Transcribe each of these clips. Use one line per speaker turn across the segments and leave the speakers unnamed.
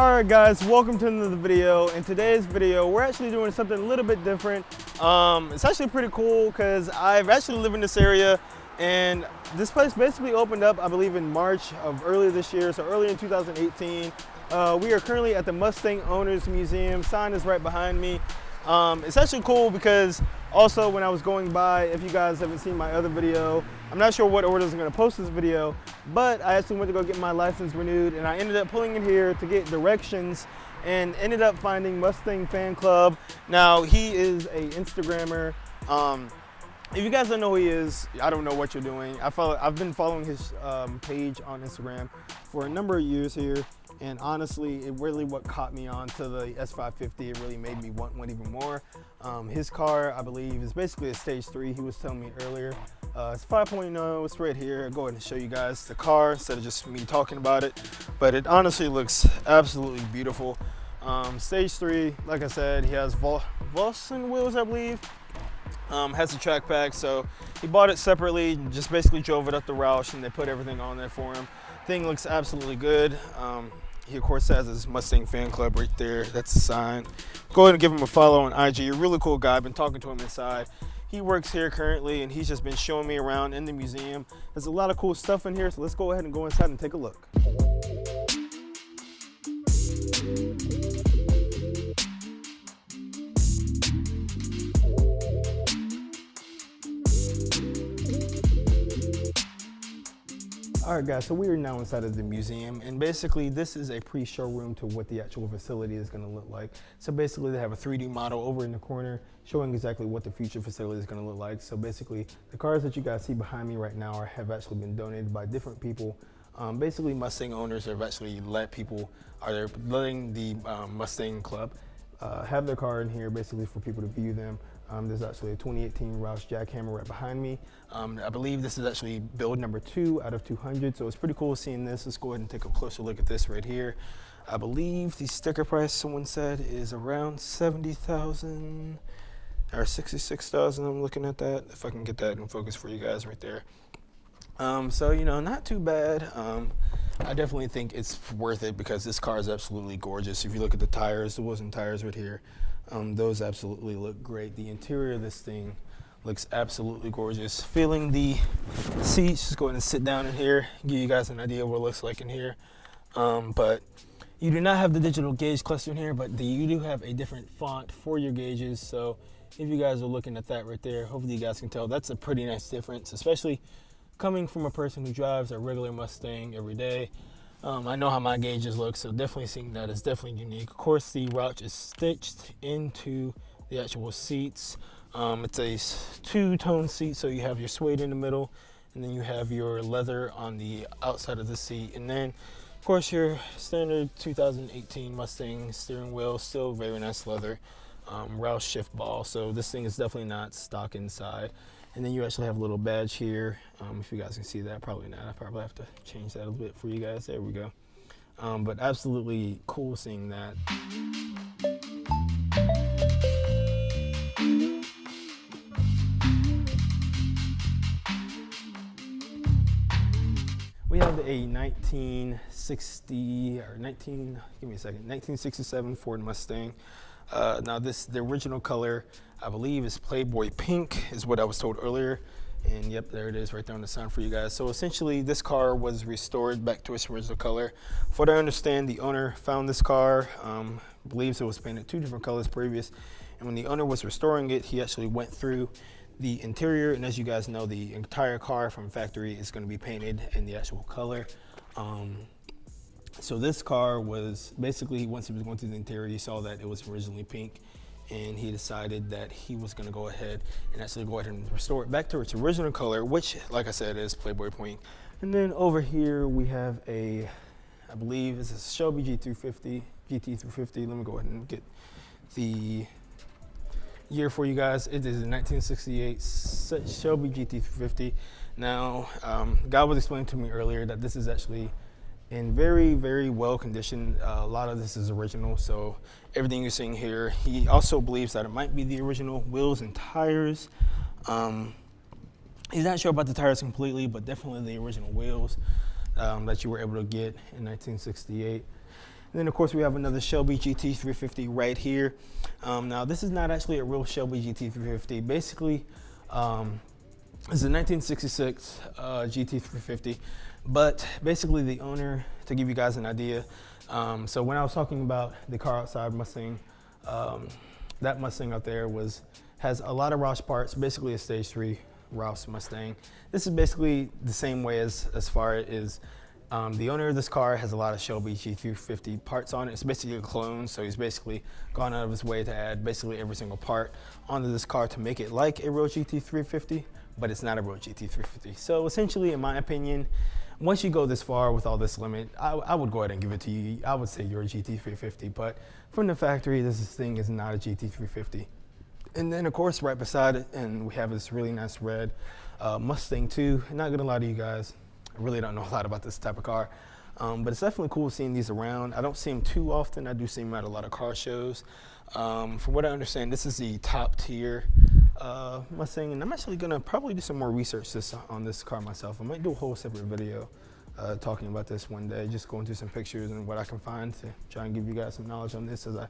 Alright guys, welcome to another video. In today's video, we're actually doing something a little bit different. It's actually pretty cool because I've actually lived in this area, and this place basically opened up, I believe, in March of earlier this year, so early in 2018. We are currently at the Mustang Owners Museum. Sign is right behind me. It's actually cool because also when I was going by, if you guys haven't seen my other video, I'm not sure what orders I'm going to post this video, but I actually went to go get my license renewed, and I ended up pulling in here to get directions and ended up finding Mustang Fan Club. Now, he is a Instagrammer. If you guys don't know who he is, I don't know what you're doing. I've been following his page on Instagram for a number of years here, and honestly, it really what caught me on to the S550. It really made me want one even more. His car, I believe, is basically a stage 3. He was telling me earlier. It's 5.0, it's right here. I'll go ahead and show you guys the car instead of just me talking about it. But it honestly looks absolutely beautiful. Stage 3, like I said, he has Volson wheels, I believe. Has a track pack, so he bought it separately and just basically drove it up the Roush, and they put everything on there for him. Thing looks absolutely good. He of course has his Mustang Fan Club right there. That's the sign. Go ahead and give him a follow on IG. A really cool guy. I've been talking to him inside. He works here currently, and he's just been showing me around in the museum. There's a lot of cool stuff in here, so let's go ahead and go inside and take a look. Alright guys, so we are now inside of the museum, and basically this is a pre-showroom to what the actual facility is going to look like. So basically they have a 3D model over in the corner showing exactly what the future facility is going to look like. So basically the cars that you guys see behind me right now have actually been donated by different people. Basically Mustang owners have actually letting the Mustang Club have their car in here basically for people to view them. There's actually a 2018 Roush Jackhammer right behind me. I believe this is actually build number 2 out of 200, so it's pretty cool seeing this. Let's go ahead and take a closer look at this right here. I believe the sticker price, someone said, is around $70,000 or $66,000. I'm looking at that, if I can get that in focus for you guys right there. So, you know, not too bad. I definitely think it's worth it because this car is absolutely gorgeous. If you look at the tires, the wheels and tires right here, those absolutely look great. The interior of this thing looks absolutely gorgeous. Feeling the seats, just go ahead and sit down in here, give you guys an idea of what it looks like in here. But you do not have the digital gauge cluster in here, but you do have a different font for your gauges. So if you guys are looking at that right there, hopefully you guys can tell that's a pretty nice difference, especially coming from a person who drives a regular Mustang every day. I know how my gauges look, so definitely seeing that is definitely unique. Of course, the Roush is stitched into the actual seats. It's a two-tone seat, so you have your suede in the middle, and then you have your leather on the outside of the seat. And then, of course, your standard 2018 Mustang steering wheel, still very nice leather. Roush shift ball, so this thing is definitely not stock inside. And then you actually have a little badge here. If you guys can see that, probably not. I probably have to change that a little bit for you guys. There we go. But absolutely cool seeing that. We have a 1967 Ford Mustang. Now the original color, I believe, is Playboy Pink, is what I was told earlier. And yep, there it is right there on the sign for you guys. So essentially this car was restored back to its original color. From what I understand, the owner found this car, believes it was painted 2 different colors previous. And when the owner was restoring it, he actually went through the interior. And as you guys know, the entire car from factory is going to be painted in the actual color. So this car was basically, once he was going through the interior, he saw that it was originally pink, and he decided that he was going to go ahead and actually go ahead and restore it back to its original color, which, like I said, is Playboy Pink. And then over here we have a, I believe it's a Shelby GT350. Let me go ahead and get the year for you guys. It is a 1968 Shelby GT350. Now, God was explaining to me earlier that this is actually in very, very well conditioned. A lot of this is original, so everything you're seeing here. He also believes that it might be the original wheels and tires. He's not sure about the tires completely, but definitely the original wheels that you were able to get in 1968. And then of course we have another Shelby GT350 right here. Now this is not actually a real Shelby GT350. Basically, it's a 1966 GT350, but basically the owner, to give you guys an idea, so when I was talking about the car outside Mustang, that Mustang out there has a lot of Roush parts, basically a stage 3 Roush Mustang. This is basically the same way as far as the owner of this car has a lot of Shelby GT350 parts on it. It's basically a clone, so he's basically gone out of his way to add basically every single part onto this car to make it like a real GT350, but it's not a real GT350. So essentially, in my opinion, once you go this far with all this limit, I would go ahead and give it to you. I would say you're a GT350, but from the factory, this thing is not a GT350. And then of course, right beside it, and we have this really nice red Mustang 2. Not gonna lie to you guys, I really don't know a lot about this type of car, but it's definitely cool seeing these around. I don't see them too often. I do see them at a lot of car shows. From what I understand, this is the top tier Mustang, and I'm actually gonna probably do some more research on this car myself. I might do a whole separate video talking about this one day, just going through some pictures and what I can find to try and give you guys some knowledge on this as I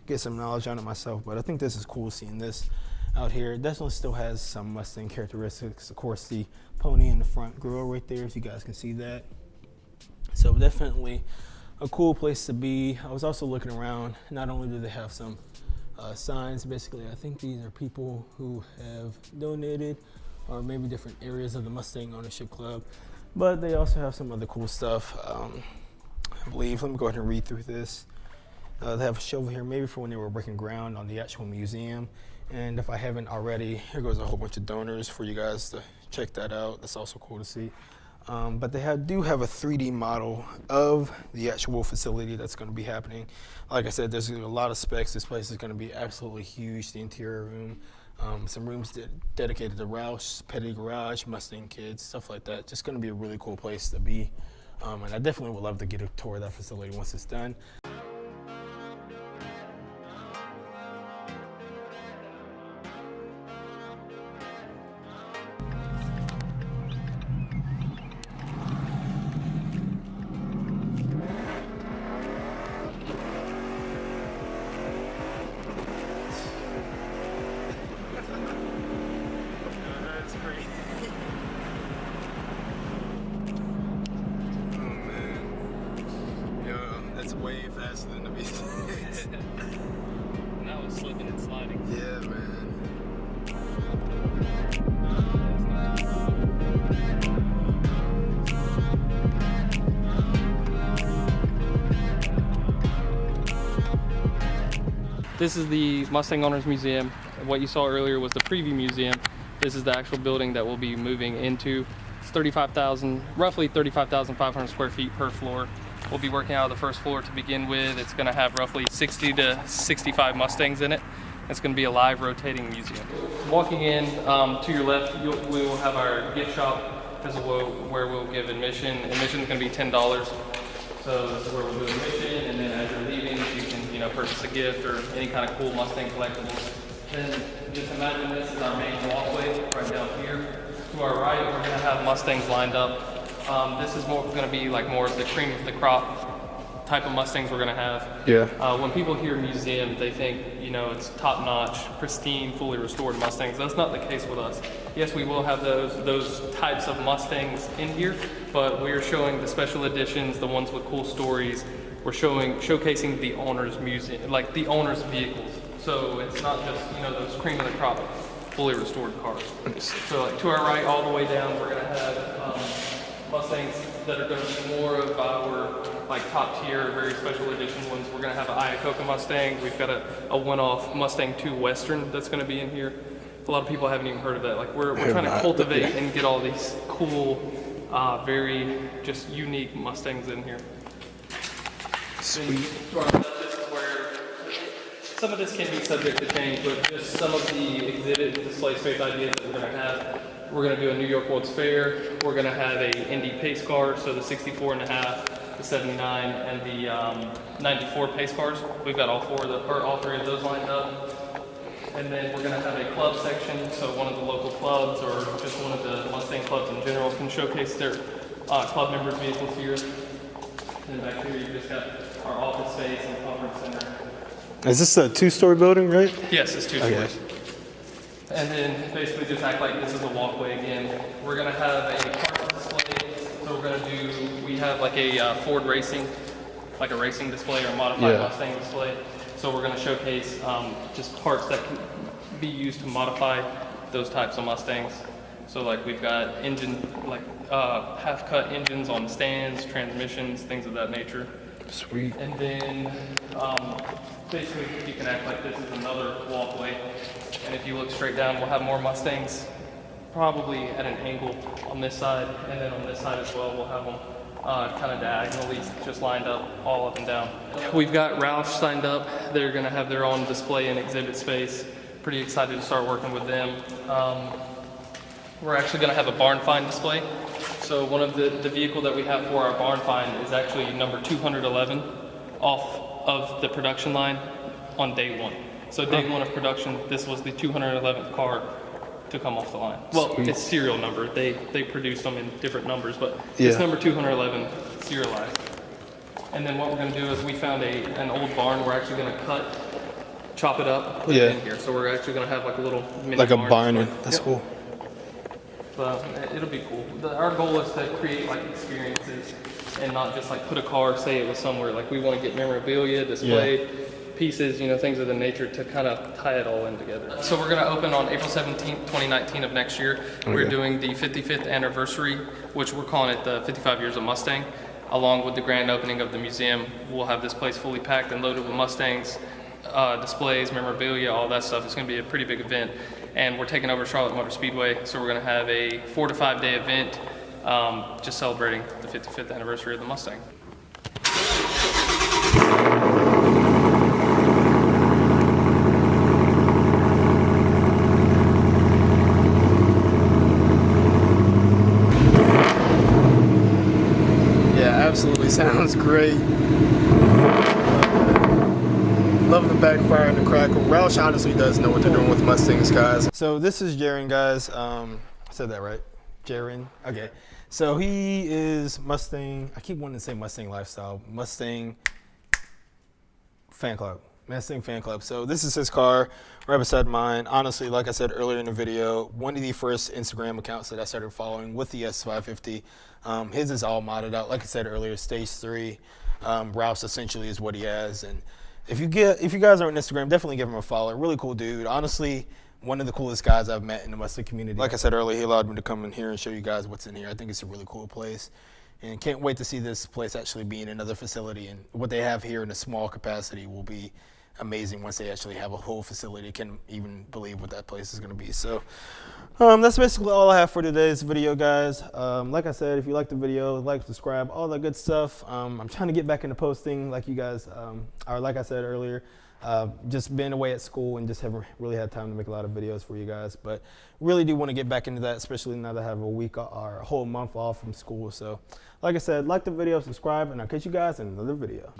get some knowledge on it myself. But I think this is cool seeing this out here. It definitely still has some Mustang characteristics. Of course, the pony in the front grille right there, if you guys can see that. So definitely a cool place to be. I was also looking around. Not only do they have some signs, basically I think these are people who have donated, or maybe different areas of the Mustang Ownership Club, but they also have some other cool stuff. I believe, let me go ahead and read through this. They have a show here maybe for when they were breaking ground on the actual museum. And if I haven't already, here goes a whole bunch of donors for you guys to check that out. That's also cool to see. But they do have a 3D model of the actual facility that's going to be happening. Like I said, there's a lot of specs. This place is going to be absolutely huge. The interior room, some rooms dedicated to Roush, Petty Garage, Mustang Kids, stuff like that. Just going to be a really cool place to be. And I definitely would love to get a tour of that facility once it's done. Way faster than the V6.
Now it's slipping and sliding.
Yeah, man.
This is the Mustang Owners Museum. What you saw earlier was the preview museum. This is the actual building that we'll be moving into. It's roughly 35,500 square feet per floor. We'll be working out of the first floor to begin with. It's going to have roughly 60 to 65 Mustangs in it. It's going to be a live rotating museum. Walking in to your left, we will have our gift shop where we'll give admission. Admission is going to be $10. So this is where we'll do admission, and then as you're leaving, you can purchase a gift or any kind of cool Mustang collectibles. Then just imagine this is our main walkway right down here. To our right, we're going to have Mustangs lined up. This is going to be like more of the cream of the crop type of Mustangs we're going to have.
Yeah.
When people hear museum, they think, it's top-notch, pristine, fully restored Mustangs. That's not the case with us. Yes, we will have those types of Mustangs in here, but we're showing the special editions, the ones with cool stories. We're showcasing the owner's museum, like the owner's vehicles. So it's not just, those cream of the crop, fully restored cars. So like to our right, all the way down, we're going to have Mustangs that are going to be more of our top tier, very special edition ones. We're going to have an Iacocca Mustang. We've got a one-off Mustang 2 Western that's going to be in here. A lot of people haven't even heard of that. We're trying to cultivate and get all these cool, very just unique Mustangs in here.
Sweet.
To our left, this is where some of this can be subject to change, but just some of the exhibit and display space ideas that we're going to have. We're going to do a New York World's Fair. We're going to have a Indy pace car, so the 64.5, the 79, and the 94 pace cars. We've got all three of those lined up. And then we're going to have a club section, so one of the local clubs or just one of the Mustang clubs in general can showcase their club members' vehicles here. And back here you just got our office space and conference center.
Is this a 2-story building, right?
Yes, it's 2
Okay.
stories. And then basically just act like this is a walkway again. We're gonna have a parts display. So we're gonna do, we have like a Ford racing, like a racing display or a modified Mustang display. So we're gonna showcase just parts that can be used to modify those types of Mustangs. So like we've got engine, like half-cut engines on stands, transmissions, things of that nature.
Sweet.
And then basically you can act like this is another walkway. And if you look straight down, we'll have more Mustangs probably at an angle on this side. And then on this side as well, we'll have them kind of diagonally just lined up all up and down. We've got Roush signed up. They're gonna have their own display and exhibit space. Pretty excited to start working with them. We're actually gonna have a barn find display. So one of the vehicle that we have for our barn find is actually number 211 off of the production line on day 1. So day 1 of production, this was the 211th car to come off the line. Well, it's serial number. They produce them in different numbers, but it's number 211 serialized. And then what we're gonna do is we found an old barn. We're actually gonna chop it up, put it in here. So we're actually gonna have like a little mini
Like a
barn.
barn. That's cool.
So it'll be cool. Our goal is to create like experiences and not just like put a car, say it was somewhere. Like we want to get memorabilia, display pieces, you know, things of the nature to kind of tie it all in together. So we're going to open on April 17th, 2019 of next year. Okay. We're doing the 55th anniversary, which we're calling it the 55 years of Mustang. Along with the grand opening of the museum, we'll have this place fully packed and loaded with Mustangs, displays, memorabilia, all that stuff. It's going to be a pretty big event. And we're taking over Charlotte Motor Speedway, so we're going to have a 4 to 5 day event just celebrating the 55th anniversary of the Mustang.
Yeah, absolutely sounds great. Love the backfire and the crackle. Roush honestly does know what they're doing with Mustangs, guys. So this is Jaron, guys. I said that right? Jaron? Okay. So he is Mustang. I keep wanting to say Mustang Lifestyle. Mustang Fan Club. Mustang Fan Club. So this is his car right beside mine. Honestly, like I said earlier in the video, one of the first Instagram accounts that I started following with the S550. His is all modded out. Like I said earlier, stage 3. Roush essentially is what he has. And if you guys are on Instagram, definitely give him a follow. Really cool dude. Honestly, one of the coolest guys I've met in the Mustang community. Like I said earlier, he allowed me to come in here and show you guys what's in here. I think it's a really cool place. And can't wait to see this place actually be in another facility. And what they have here in a small capacity will be amazing once they actually have a whole facility. Can't even believe what that place is going to be. So that's basically all I have for today's video, guys. Like I said, if you like the video, like, subscribe, all that good stuff. I'm trying to get back into posting like you guys, or like I said earlier, just been away at school and just haven't really had time to make a lot of videos for you guys. But really do want to get back into that, especially now that I have a week or a whole month off from school. So like I said, like the video, subscribe, and I'll catch you guys in another video.